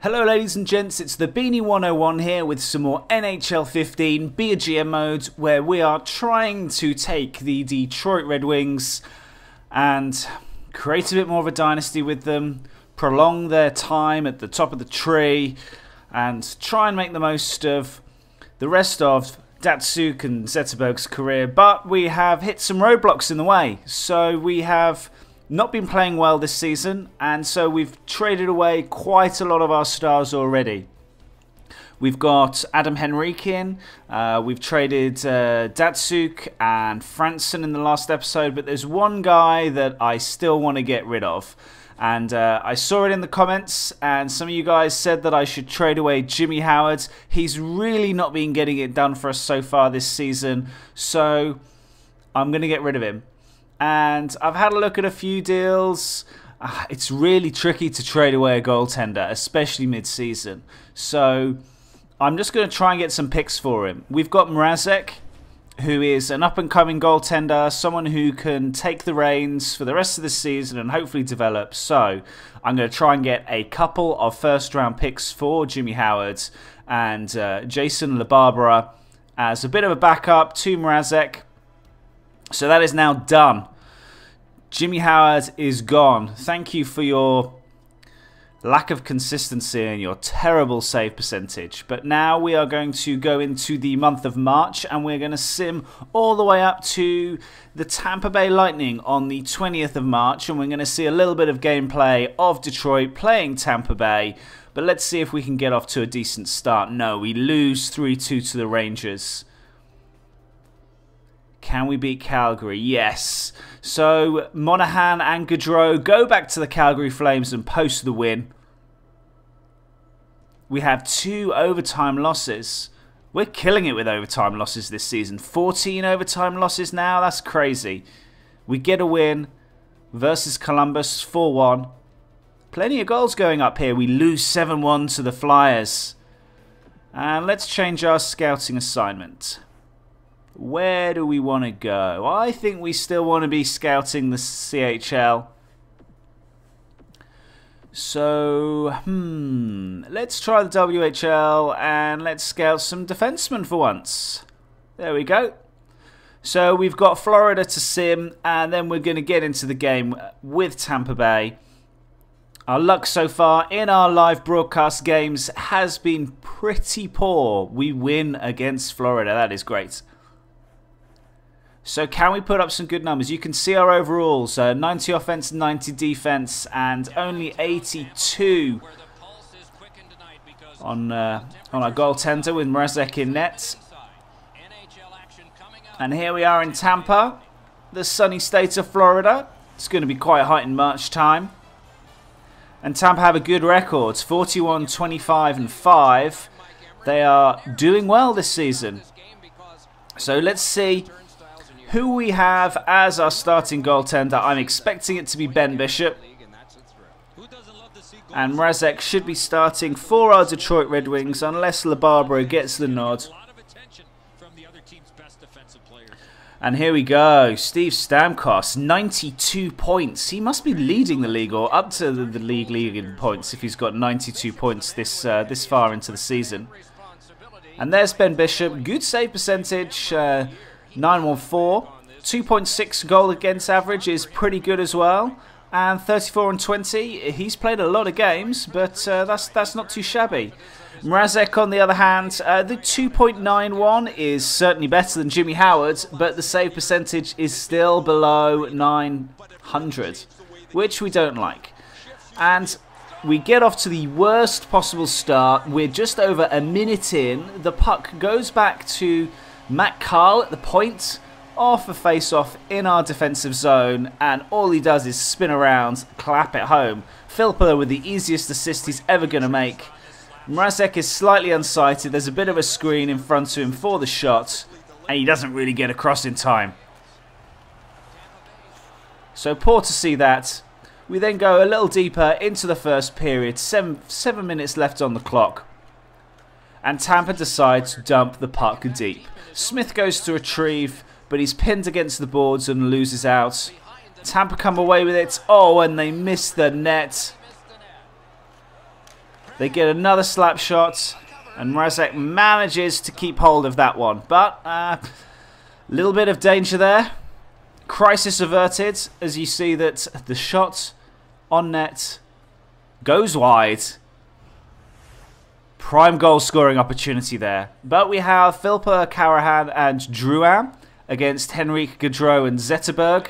Hello ladies and gents, it's the Beanie 101 here with some more NHL 15 Be a GM mode where we are trying to take the Detroit Redwings and create a bit more of a dynasty with them, prolong their time at the top of the tree and try and make the most of the rest of Datsuk and Zetterberg's career. But we have hit some roadblocks in the way, so we have not been playing well this season, and so we've traded away quite a lot of our stars already. We've got Adam Henrikin, we've traded Datsuk and Franson in the last episode, but there's one guy that I still want to get rid of. And I saw it in the comments, and some of you guys said that I should trade away Jimmy Howard. He's really not been getting it done for us so far this season, so I'm going to get rid of him. And I've had a look at a few deals. It's really tricky to trade away a goaltender, especially mid-season. So I'm just going to try and get some picks for him. We've got Mrazek, who is an up-and-coming goaltender, someone who can take the reins for the rest of the season and hopefully develop. So I'm going to try and get a couple of first-round picks for Jimmy Howard and Jason LaBarbera as a bit of a backup to Mrazek. So that is now done. Jimmy Howard is gone. Thank you for your lack of consistency and your terrible save percentage. But now we are going to go into the month of March, and we're going to sim all the way up to the Tampa Bay Lightning on the 20th of March, and we're going to see a little bit of gameplay of Detroit playing Tampa Bay. But let's see if we can get off to a decent start. No, we lose 3-2 to the Rangers. Can we beat Calgary? Yes. So Monahan and Gaudreau go back to the Calgary Flames and post the win. We have 2 overtime losses. We're killing it with overtime losses this season. 14 overtime losses now. That's crazy. We get a win versus Columbus 4-1. Plenty of goals going up here. We lose 7-1 to the Flyers. And let's change our scouting assignment. Where do we want to go? I think we still want to be scouting the CHL. So, let's try the WHL and let's scout some defensemen for once. There we go. So we've got Florida to sim, and then we're going to get into the game with Tampa Bay. Our luck so far in our live broadcast games has been pretty poor. We win against Florida. That is great. So can we put up some good numbers? You can see our overalls, 90 offense, 90 defense, and only 82 on our goaltender with Mrazek in net. And here we are in Tampa, the sunny state of Florida. It's going to be quite hot in March time. And Tampa have a good record, 41, 25, and 5. They are doing well this season. So let's see who we have as our starting goaltender. I'm expecting it to be Ben Bishop. And Mrazek should be starting for our Detroit Red Wings unless LaBarbera gets the nod. And here we go. Steve Stamkos, 92 points. He must be leading the league, or up to the league in points, if he's got 92 points this far into the season. And there's Ben Bishop. Good save percentage. 914, 2.6 goal against average is pretty good as well, and 34 and 20. He's played a lot of games, but that's not too shabby. Mrazek, on the other hand, the 2.91 is certainly better than Jimmy Howard, but the save percentage is still below 900, which we don't like. And we get off to the worst possible start. We're just over a minute in. The puck goes back to Matt Carl at the point, off a face-off in our defensive zone, and all he does is spin around, clap it home. Filppula with the easiest assist he's ever going to make. Mrazek is slightly unsighted. There's a bit of a screen in front of him for the shot, and he doesn't really get across in time. So poor to see that. We then go a little deeper into the first period, 7 minutes left on the clock. And Tampa decides to dump the puck deep. Smith goes to retrieve, but he's pinned against the boards and loses out. Tampa come away with it. Oh, and they miss the net. They get another slap shot, and Mrazek manages to keep hold of that one. But a little bit of danger there. Crisis averted, as you see that the shot on net goes wide. Prime goal scoring opportunity there. But we have Philpa, Karahan and Drouin against Henrique, Gaudreau and Zetterberg.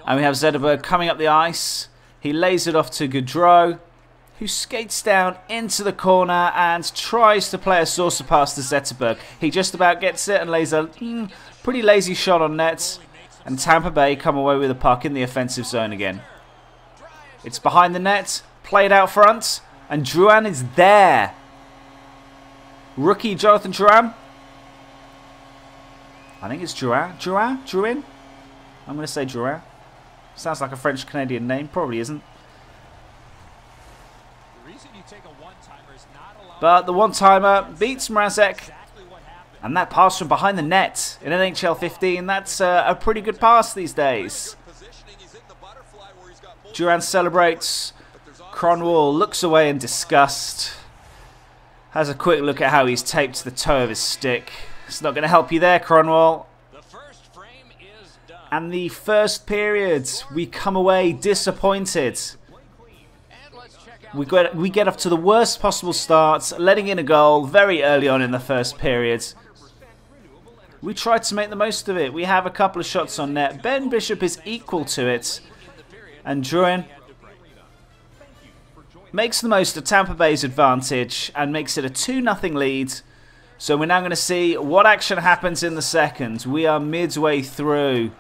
And we have Zetterberg coming up the ice. He lays it off to Gaudreau, who skates down into the corner and tries to play a saucer pass to Zetterberg. He just about gets it and lays a pretty lazy shot on net. And Tampa Bay come away with the puck in the offensive zone again. It's behind the net, played out front, and Drouin is there. Rookie Jonathan Drouin. I think it's Drouin. Drouin? I'm going to say Drouin. Sounds like a French-Canadian name. Probably isn't. But the one-timer beats Mrazek. And that pass from behind the net in NHL 15, that's a pretty good pass these days. Drouin celebrates. Cronwall looks away in disgust. Has a quick look at how he's taped the toe of his stick. It's not going to help you there, Cronwall. And the first period, we come away disappointed. We get off to the worst possible start, letting in a goal very early on in the first period. We tried to make the most of it. We have a couple of shots on net. Ben Bishop is equal to it. And Drouin makes the most of Tampa Bay's advantage and makes it a 2-0 lead. So we're now going to see what action happens in the second. We are midway through.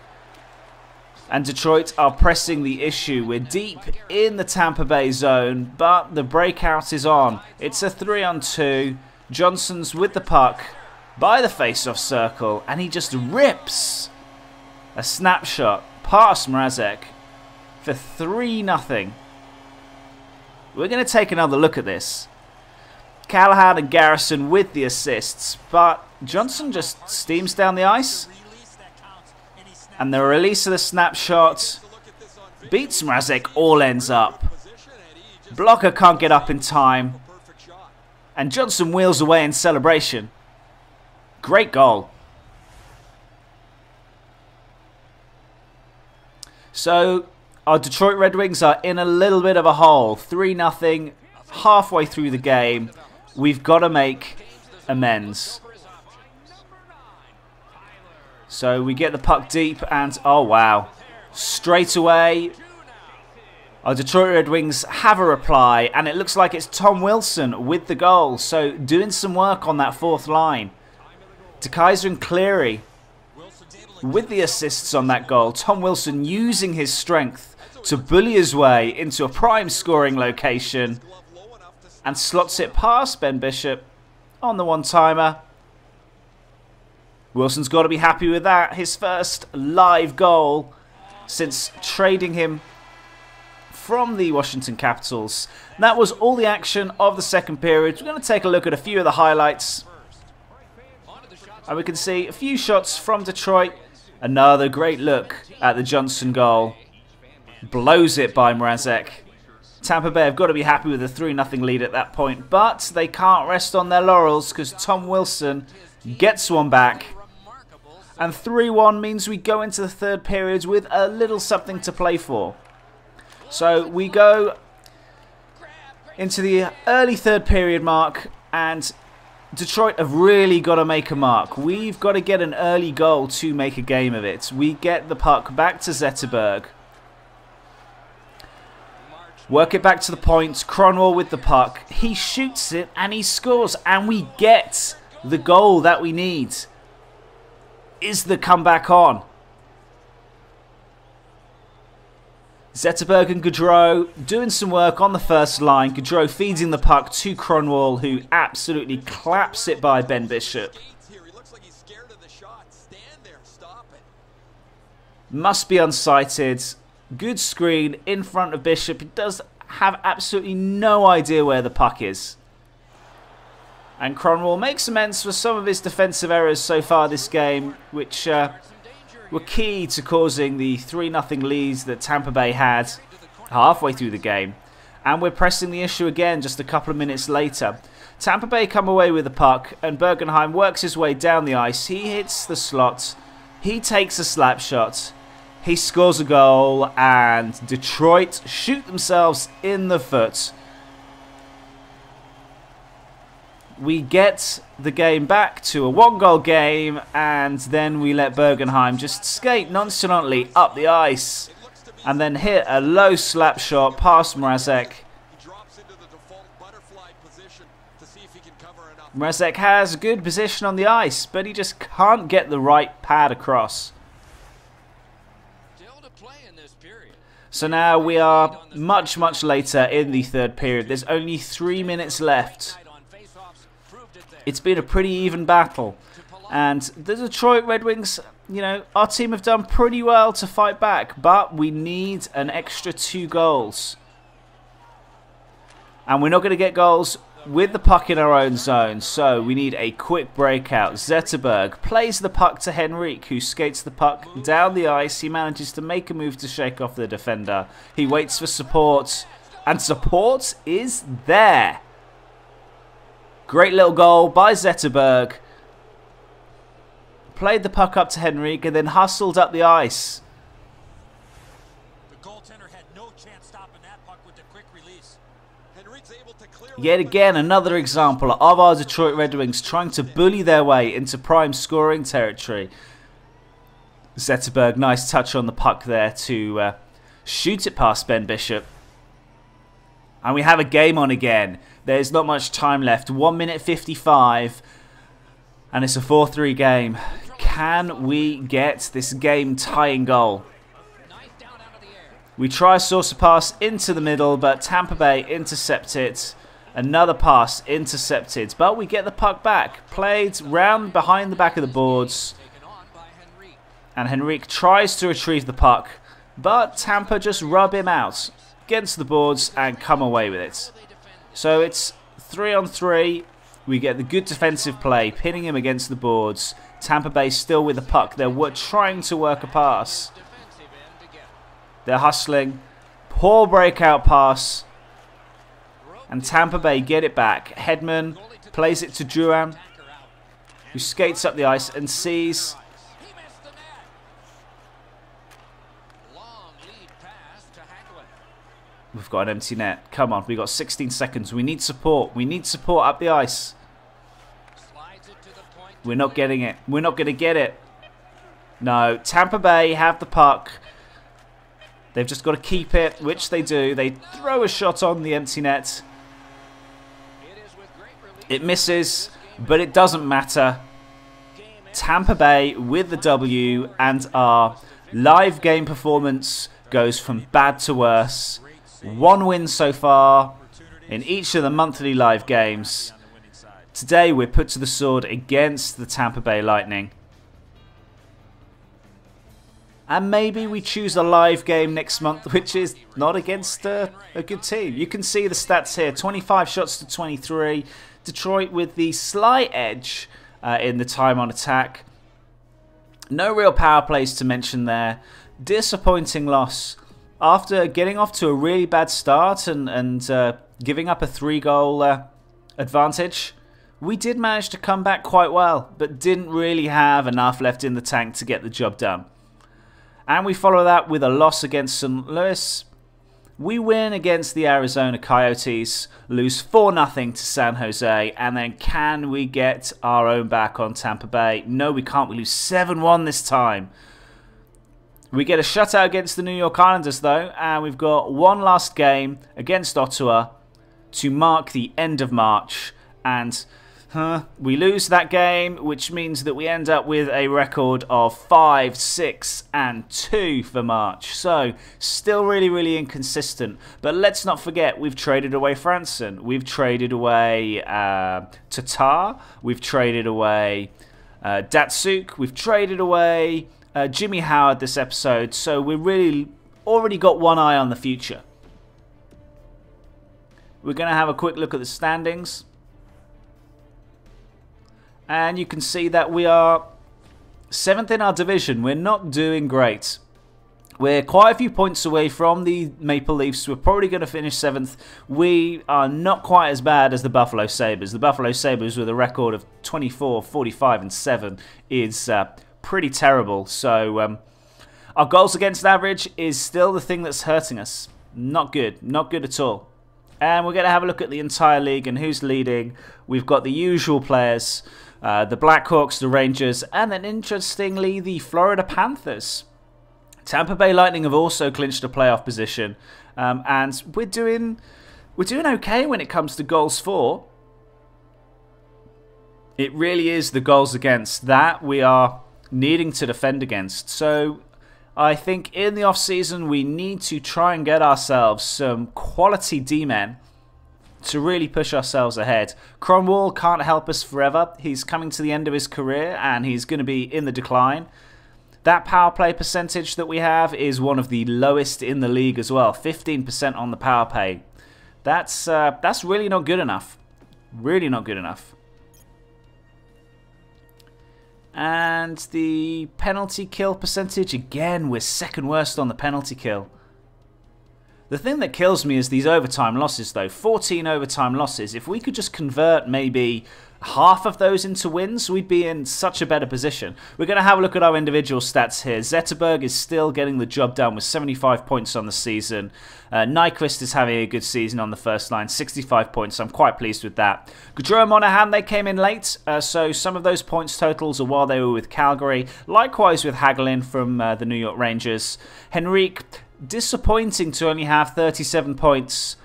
And Detroit are pressing the issue. We're deep in the Tampa Bay zone, but the breakout is on. It's a 3-on-2. Johnson's with the puck by the face-off circle, and he just rips a snapshot past Mrazek for 3-0. We're going to take another look at this. Callahan and Garrison with the assists, but Johnson just steams down the ice. And the release of the snapshot beats Mrazek, all ends up. Blocker can't get up in time. And Johnson wheels away in celebration. Great goal. So our Detroit Red Wings are in a little bit of a hole. 3-0, halfway through the game. We've got to make amends. So we get the puck deep and, oh wow, straight away our Detroit Red Wings have a reply, and it looks like it's Tom Wilson with the goal. So doing some work on that fourth line. DeKaiser and Cleary with the assists on that goal. Tom Wilson using his strength to bully his way into a prime scoring location and slots it past Ben Bishop on the one-timer. Wilson's got to be happy with that. His first live goal since trading him from the Washington Capitals. And that was all the action of the second period. We're going to take a look at a few of the highlights. And we can see a few shots from Detroit. Another great look at the Johnson goal. Blows it by Mrazek. Tampa Bay have got to be happy with a 3-0 lead at that point. But they can't rest on their laurels because Tom Wilson gets one back. And 3-1 means we go into the third period with a little something to play for. So we go into the early third period mark, and Detroit have really got to make a mark. We've got to get an early goal to make a game of it. We get the puck back to Zetterberg. Work it back to the point. Cronwall with the puck. He shoots it and he scores, and we get the goal that we need. Is the comeback on? Zetterberg and Gaudreau doing some work on the first line. Gaudreau feeding the puck to Cronwall, who absolutely claps it by Ben Bishop. Must be unsighted. Good screen in front of Bishop. He does have absolutely no idea where the puck is. And Cronwall makes amends for some of his defensive errors so far this game, which were key to causing the 3-0 leads that Tampa Bay had halfway through the game. And we're pressing the issue again just a couple of minutes later. Tampa Bay come away with the puck, and Bergenheim works his way down the ice. He hits the slot. He takes a slap shot. He scores a goal, and Detroit shoot themselves in the foot. We get the game back to a 1-goal game, and then we let Bergenheim just skate nonchalantly up the ice and then hit a low slap shot past Mrazek. Mrazek has a good position on the ice, but he just can't get the right pad across. So now we are much later in the third period. There's only 3 minutes left. It's been a pretty even battle. And the Detroit Red Wings, you know, our team have done pretty well to fight back, but we need an extra 2 goals. And we're not going to get goals with the puck in our own zone, so we need a quick breakout. Zetterberg plays the puck to Henrique, who skates the puck down the ice. He manages to make a move to shake off the defender. He waits for support, and support is there. Great little goal by Zetterberg. Played the puck up to Henrique and then hustled up the ice. The goaltender had no chance stopping that puck with the quick release. Henrique's able to clear. Yet again, another example of our Detroit Red Wings trying to bully their way into prime scoring territory. Zetterberg, nice touch on the puck there to shoot it past Ben Bishop. And we have a game on again. There's not much time left. 1 minute 55. And it's a 4-3 game. Can we get this game tying goal? We try a saucer pass into the middle, but Tampa Bay intercept it. Another pass intercepted, but we get the puck back. Played round behind the back of the boards. And Henrique tries to retrieve the puck, but Tampa just rub him out against the boards and come away with it. So it's 3-on-3. We get the good defensive play, pinning him against the boards. Tampa Bay still with the puck. They're trying to work a pass. They're hustling. Poor breakout pass. And Tampa Bay get it back. Hedman plays it to Drouin, who skates up the ice and sees. We've got an empty net. Come on, we've got 16 seconds. We need support. We need support up the ice. We're not getting it. We're not going to get it. No, Tampa Bay have the puck. They've just got to keep it, which they do. They throw a shot on the empty net. It misses, but it doesn't matter. Tampa Bay with the W, and our live game performance goes from bad to worse. 1 win so far in each of the monthly live games. Today we're put to the sword against the Tampa Bay Lightning. And maybe we choose a live game next month, which is not against a good team. You can see the stats here. 25 shots to 23. Detroit with the slight edge in the time on attack. No real power plays to mention there. Disappointing loss. After getting off to a really bad start and giving up a 3-goal advantage, we did manage to come back quite well, but didn't really have enough left in the tank to get the job done. And we follow that with a loss against St. Louis. We win against the Arizona Coyotes, lose 4-0 to San Jose, and then can we get our own back on Tampa Bay? No, we can't. We lose 7-1 this time. We get a shutout against the New York Islanders, though, and we've got one last game against Ottawa to mark the end of March. And we lose that game, which means that we end up with a record of 5-6-2 for March. So, still really inconsistent. But let's not forget, we've traded away Franson. We've traded away Tatar. We've traded away Datsuk. We've traded away Jimmy Howard this episode, so we really already got one eye on the future. We're going to have a quick look at the standings. And you can see that we are 7th in our division. We're not doing great. We're quite a few points away from the Maple Leafs. We're probably going to finish 7th. We are not quite as bad as the Buffalo Sabres. The Buffalo Sabres with a record of 24, 45 and 7 is pretty terrible. So our goals against average is still the thing that's hurting us. Not good. Not good at all. And we're going to have a look at the entire league and who's leading. We've got the usual players. The Blackhawks, the Rangers, and then interestingly the Florida Panthers. Tampa Bay Lightning have also clinched a playoff position, and we're doing okay when it comes to goals for. It really is the goals against that we are needing to defend against. So I think in the off season we need to try and get ourselves some quality D-men to really push ourselves ahead. Cromwell can't help us forever. He's coming to the end of his career and he's going to be in the decline. That power play percentage that we have is one of the lowest in the league as well. 15% on the power play. That's really not good enough. Really not good enough. And the penalty kill percentage, again, we're second worst on the penalty kill. The thing that kills me is these overtime losses, though. 14 overtime losses. If we could just convert maybe half of those into wins, we'd be in such a better position. We're going to have a look at our individual stats here. Zetterberg is still getting the job done with 75 points on the season. Nyquist is having a good season on the first line, 65 points. I'm quite pleased with that. Gaudreau and Monahan, they came in late, so some of those points totals are while they were with Calgary. Likewise with Hagelin from the New York Rangers. Henrique, disappointing to only have 37 points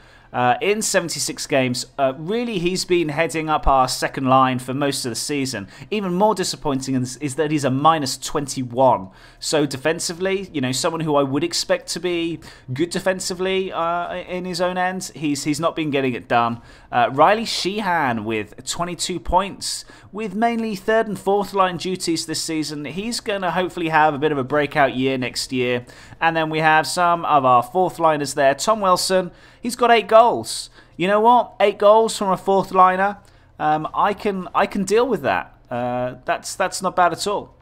in 76 games. Really, he's been heading up our second line for most of the season. Even more disappointing is that he's a minus 21. So defensively, you know, someone who I would expect to be good defensively in his own end, he's not been getting it done. Riley Sheehan with 22 points, with mainly third and fourth line duties this season. He's going to hopefully have a bit of a breakout year next year. And then we have some of our fourth liners there. Tom Wilson, he's got 8 goals. You know what? 8 goals from a fourth liner. I can deal with that. That's not bad at all.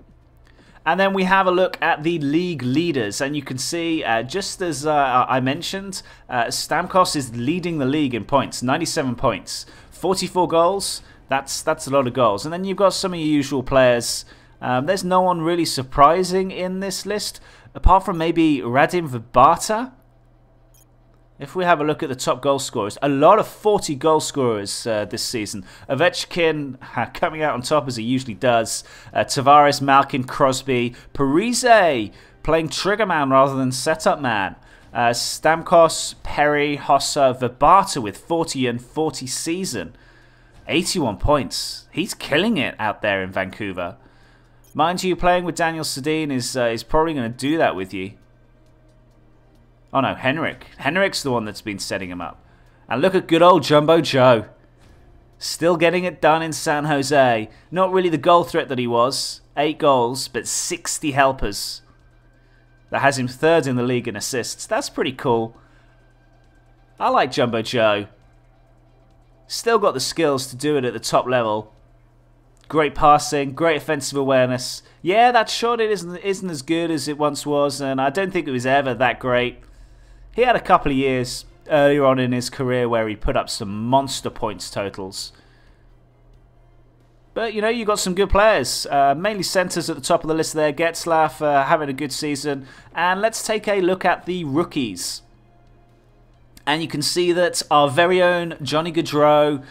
And then we have a look at the league leaders, and you can see, just as I mentioned, Stamkos is leading the league in points, 97 points, 44 goals. That's a lot of goals. And then you've got some of your usual players. There's no one really surprising in this list, apart from maybe Radim Vrbata. If we have a look at the top goal scorers, a lot of 40 goal scorers this season. Ovechkin coming out on top as he usually does. Tavares, Malkin, Crosby. Parise playing trigger man rather than setup man. Stamkos, Perry, Hossa, Vrbata with 40 and 40 season. 81 points. He's killing it out there in Vancouver. Mind you, playing with Daniel Sedin is probably going to do that with you. Oh no, Henrik. Henrik's the one that's been setting him up. And look at good old Jumbo Joe. Still getting it done in San Jose. Not really the goal threat that he was. 8 goals, but 60 helpers. That has him third in the league in assists. That's pretty cool. I like Jumbo Joe. Still got the skills to do it at the top level. Great passing, great offensive awareness. Yeah, that shot isn't as good as it once was, and I don't think it was ever that great. He had a couple of years earlier on in his career where he put up some monster points totals. But, you know, you got some good players. Mainly centres at the top of the list there. Getzlaf having a good season. And let's take a look at the rookies. And you can see that our very own Johnny Gaudreau,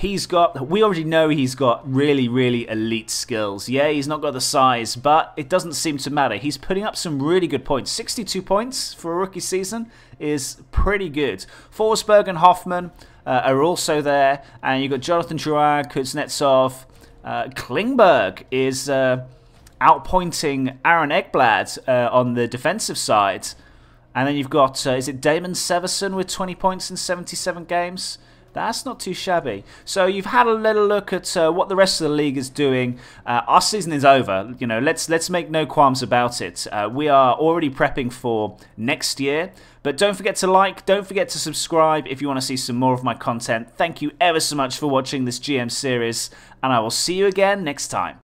we already know he's got really, really elite skills. Yeah, he's not got the size, but it doesn't seem to matter. He's putting up some really good points. 62 points for a rookie season is pretty good. Forsberg and Hoffman are also there. And you've got Jonathan Drouin, Kuznetsov. Klingberg is outpointing Aaron Ekblad on the defensive side. And then you've got, is it Damon Severson with 20 points in 77 games? That's not too shabby. So you've had a little look at what the rest of the league is doing. Our season is over. You know, let's make no qualms about it. We are already prepping for next year. But don't forget to like, don't forget to subscribe if you want to see some more of my content. Thank you ever so much for watching this GM series, and I will see you again next time.